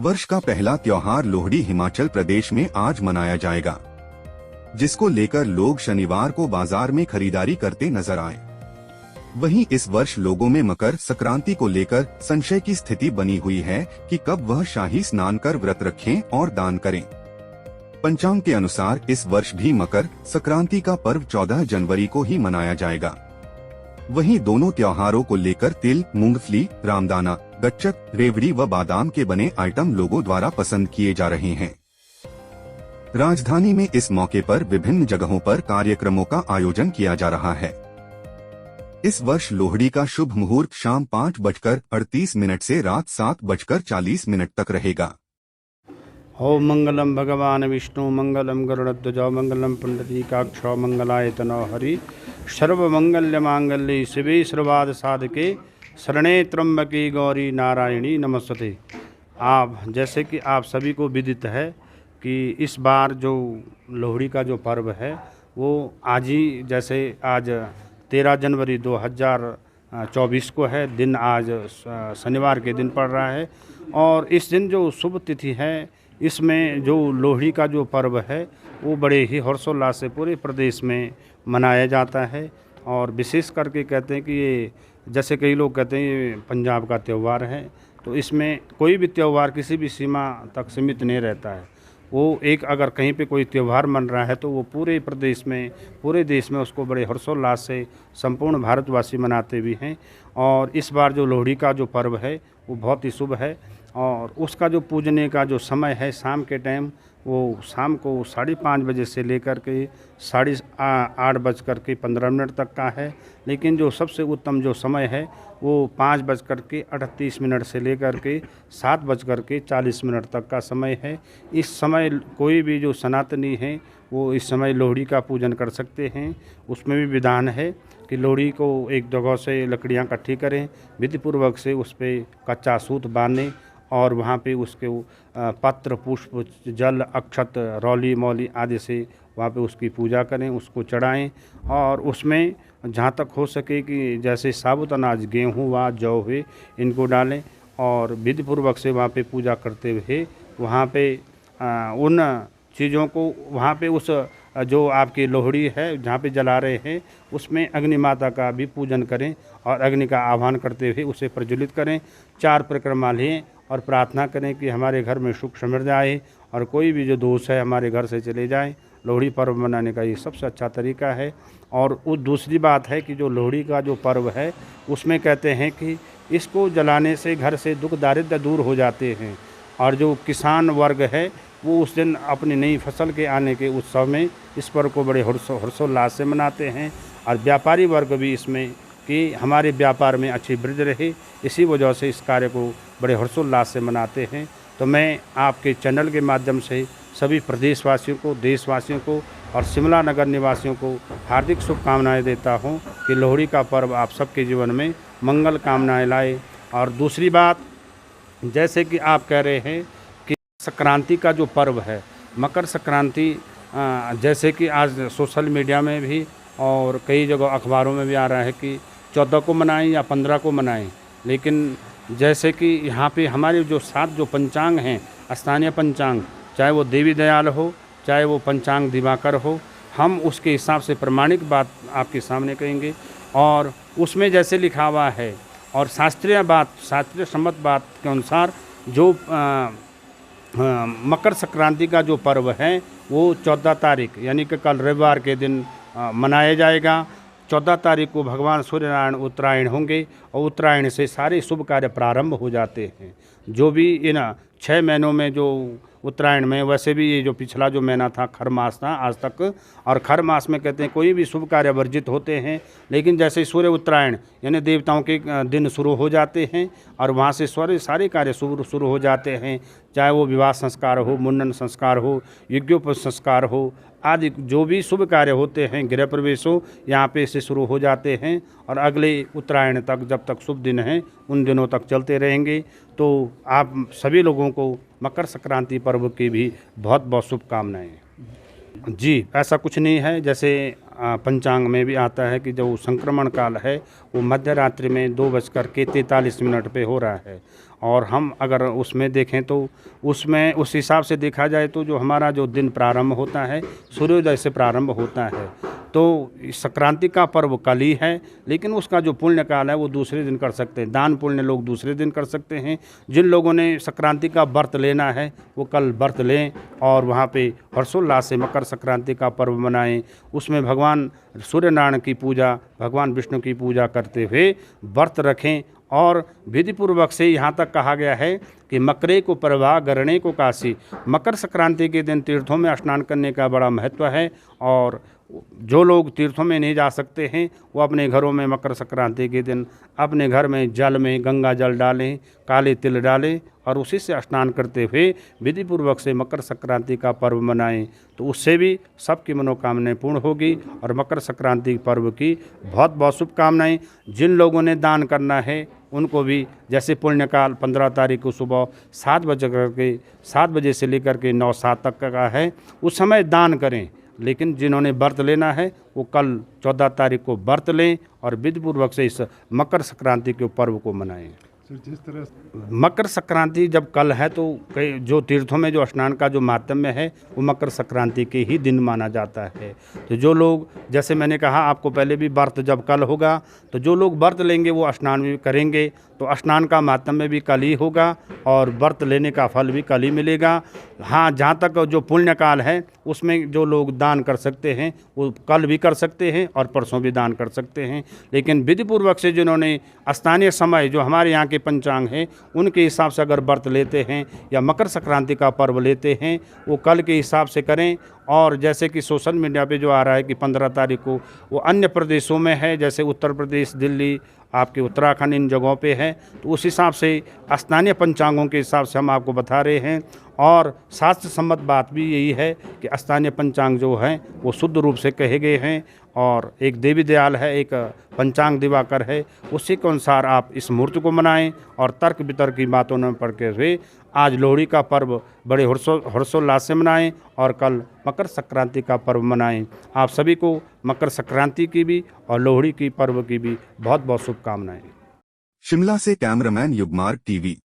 वर्ष का पहला त्योहार लोहड़ी हिमाचल प्रदेश में आज मनाया जाएगा, जिसको लेकर लोग शनिवार को बाजार में खरीदारी करते नजर आए। वहीं इस वर्ष लोगों में मकर संक्रांति को लेकर संशय की स्थिति बनी हुई है कि कब वह शाही स्नान कर व्रत रखें और दान करें। पंचांग के अनुसार इस वर्ष भी मकर संक्रांति का पर्व 14 जनवरी को ही मनाया जाएगा। वहीं दोनों त्योहारों को लेकर तिल, मूंगफली, रामदाना, गच्चक, रेवड़ी व बादाम के बने आइटम लोगों द्वारा पसंद किए जा रहे हैं। राजधानी में इस मौके पर विभिन्न जगहों पर कार्यक्रमों का आयोजन किया जा रहा है। इस वर्ष लोहड़ी का शुभ मुहूर्त शाम 5:38 से रात 7:40 तक रहेगा। ओम मंगलम भगवान विष्णु मंगलम गरुड़ध्वज मंगलम पुंडरीकाक्ष मंगलायतनो हरि सर्वमंगल्य मांगल्ये शिवे सर्वार्थ साधके शरणे त्र्यंबके गौरी नारायणी नमस्ते। आप जैसे कि आप सभी को विदित है कि इस बार जो लोहड़ी का जो पर्व है वो आज ही, जैसे आज 13 जनवरी 2024 को है, दिन आज शनिवार के दिन पड़ रहा है। और इस दिन जो शुभ तिथि है, इसमें जो लोहड़ी का जो पर्व है वो बड़े ही हर्षोल्लास से पूरे प्रदेश में मनाया जाता है। और विशेष करके कहते हैं कि ये, जैसे कई लोग कहते हैं ये पंजाब का त्यौहार है, तो इसमें कोई भी त्यौहार किसी भी सीमा तक सीमित नहीं रहता है। वो एक अगर कहीं पे कोई त्यौहार मन रहा है तो वो पूरे प्रदेश में, पूरे देश में उसको बड़े हर्षोल्लास से संपूर्ण भारतवासी मनाते भी हैं। और इस बार जो लोहड़ी का जो पर्व है वो बहुत ही शुभ है। और उसका जो पूजने का जो समय है शाम के टाइम, वो शाम को 5:30 बजे से लेकर के 8:15 तक का है। लेकिन जो सबसे उत्तम जो समय है वो 5:38 से लेकर के 7:40 तक का समय है। इस समय कोई भी जो सनातनी है वो इस समय लोहड़ी का पूजन कर सकते हैं। उसमें भी विधान है कि लोहड़ी को एक जगह से लकड़ियाँ इकट्ठी करें, विधिपूर्वक से उस पर कच्चा सूत बांधें और वहाँ पे उसके पत्र, पुष्प, जल, अक्षत, रौली मौली आदि से वहाँ पे उसकी पूजा करें, उसको चढ़ाएं। और उसमें जहाँ तक हो सके कि जैसे साबुत अनाज, गेहूँ व जौ हुए, इनको डालें और विधिपूर्वक से वहाँ पे पूजा करते हुए वहाँ पे उन चीज़ों को, वहाँ पे उस जो आपकी लोहड़ी है जहाँ पे जला रहे हैं उसमें अग्नि माता का भी पूजन करें और अग्नि का आह्वान करते हुए उसे प्रज्वलित करें। 4 परिक्रमा लें और प्रार्थना करें कि हमारे घर में सुख समृद्धि आए और कोई भी जो दोष है हमारे घर से चले जाए। लोहड़ी पर्व मनाने का ये सबसे अच्छा तरीका है। और दूसरी बात है कि जो लोहड़ी का जो पर्व है उसमें कहते हैं कि इसको जलाने से घर से दुख दारिद्र्य दूर हो जाते हैं। और जो किसान वर्ग है वो उस दिन अपनी नई फसल के आने के उत्सव में इस पर्व को बड़े हर्षोल्लास से मनाते हैं। और व्यापारी वर्ग भी इसमें कि हमारे व्यापार में अच्छी वृद्धि रहे, इसी वजह से इस कार्य को बड़े हर्षोल्लास से मनाते हैं। तो मैं आपके चैनल के माध्यम से सभी प्रदेशवासियों को, देशवासियों को और शिमला नगर निवासियों को हार्दिक शुभकामनाएं देता हूं कि लोहड़ी का पर्व आप सबके जीवन में मंगल कामनाएं लाए। और दूसरी बात, जैसे कि आप कह रहे हैं कि संक्रांति का जो पर्व है, मकर संक्रांति, जैसे कि आज सोशल मीडिया में भी और कई जगह अखबारों में भी आ रहा है कि 14 को मनाएं या 15 को मनाएं। लेकिन जैसे कि यहाँ पे हमारे जो 7 जो पंचांग हैं, स्थानीय पंचांग, चाहे वो देवी दयाल हो, चाहे वो पंचांग दिवाकर हो, हम उसके हिसाब से प्रमाणिक बात आपके सामने कहेंगे। और उसमें जैसे लिखा हुआ है और शास्त्रीय सम्मत बात के अनुसार जो मकर संक्रांति का जो पर्व है वो 14 तारीख यानी कि कल रविवार के दिन मनाया जाएगा। 14 तारीख को भगवान सूर्यनारायण उत्तरायण होंगे और उत्तरायण से सारे शुभ कार्य प्रारंभ हो जाते हैं। जो भी इन 6 महीनों में जो उत्तरायण में, वैसे भी ये जो पिछला जो महीना था खर मास था आज तक, और खर मास में कहते हैं कोई भी शुभ कार्य वर्जित होते हैं। लेकिन जैसे सूर्य उत्तरायण यानी देवताओं के दिन शुरू हो जाते हैं और वहाँ से सारे कार्य शुरू हो जाते हैं, चाहे वो विवाह संस्कार हो, मुंडन संस्कार हो, यज्ञोपवीत संस्कार हो, आदि जो भी शुभ कार्य होते हैं, गृह प्रवेश हो, यहाँ पे से शुरू हो जाते हैं और अगले उत्तरायण तक, जब तक शुभ दिन हैं उन दिनों तक चलते रहेंगे। तो आप सभी लोगों को मकर संक्रांति पर्व की भी बहुत बहुत शुभकामनाएँ। जी, ऐसा कुछ नहीं है। जैसे पंचांग में भी आता है कि जो संक्रमण काल है वो मध्य रात्रि में 2:43 पे हो रहा है और हम अगर उसमें देखें तो उसमें उस हिसाब से देखा जाए तो जो हमारा जो दिन प्रारंभ होता है सूर्योदय से प्रारंभ होता है। तो संक्रांति का पर्व कल ही है, लेकिन उसका जो पुण्य काल है वो दूसरे दिन कर सकते हैं। दान पुण्य लोग दूसरे दिन कर सकते हैं। जिन लोगों ने संक्रांति का व्रत लेना है वो कल व्रत लें और वहाँ पे हर्षोल्लास से मकर संक्रांति का पर्व मनाएं। उसमें भगवान सूर्य नारायण की पूजा, भगवान विष्णु की पूजा करते हुए व्रत रखें। और विधिपूर्वक से यहाँ तक कहा गया है कि मकरे को प्रवाह गरणे को काशी। मकर संक्रांति के दिन तीर्थों में स्नान करने का बड़ा महत्व है। और जो लोग तीर्थों में नहीं जा सकते हैं वो अपने घरों में मकर संक्रांति के दिन अपने घर में जल में गंगा जल डालें, काले तिल डालें और उसी से स्नान करते हुए विधिपूर्वक से मकर संक्रांति का पर्व मनाएं। तो उससे भी सबकी मनोकामनाएं पूर्ण होगी। और मकर संक्रांति पर्व की बहुत बहुत शुभकामनाएं। जिन लोगों ने दान करना है उनको भी, जैसे पुण्यकाल 15 तारीख को सुबह 7 बजे से लेकर के 9-7 तक का है, उस समय दान करें। लेकिन जिन्होंने व्रत लेना है वो कल 14 तारीख को व्रत लें और विधिपूर्वक से इस मकर संक्रांति के पर्व को मनाएं। जिस तरह मकर संक्रांति जब कल है तो कई जो तीर्थों में जो स्नान का जो माध्यम है वो मकर संक्रांति के ही दिन माना जाता है। तो जो लोग, जैसे मैंने कहा आपको पहले भी, व्रत जब कल होगा तो जो लोग व्रत लेंगे वो स्नान भी करेंगे। तो स्नान का माध्यम भी कल ही होगा और व्रत लेने का फल भी कल ही मिलेगा। हाँ, जहाँ तक जो पुण्य काल है उसमें जो लोग दान कर सकते हैं वो कल भी कर सकते हैं और परसों भी दान कर सकते हैं। लेकिन विधिपूर्वक से जिन्होंने स्थानीय समय जो हमारे यहाँ के पंचांग है उनके हिसाब से अगर व्रत लेते हैं या मकर संक्रांति का पर्व लेते हैं वो कल के हिसाब से करें। और जैसे कि सोशल मीडिया पे जो आ रहा है कि 15 तारीख को वो अन्य प्रदेशों में है, जैसे उत्तर प्रदेश, दिल्ली, आपके उत्तराखंड, इन जगहों पे है, तो उस हिसाब से स्थानीय पंचांगों के हिसाब से हम आपको बता रहे हैं। और शास्त्र सम्मत बात भी यही है कि स्थानीय पंचांग जो हैं वो शुद्ध रूप से कहे गए हैं। और एक देवी दयाल है, एक पंचांग दिवाकर है, उसी के अनुसार आप इस मुहूर्त को मनाएं। और तर्क वितर्क की बातों में पढ़ के हुए आज लोहड़ी का पर्व बड़े हर्षोल्लास से मनाएं और कल मकर संक्रांति का पर्व मनाएं। आप सभी को मकर संक्रांति की भी और लोहड़ी की पर्व की भी बहुत बहुत शुभकामनाएं। शिमला से कैमरामैन युगमार्ग टीवी।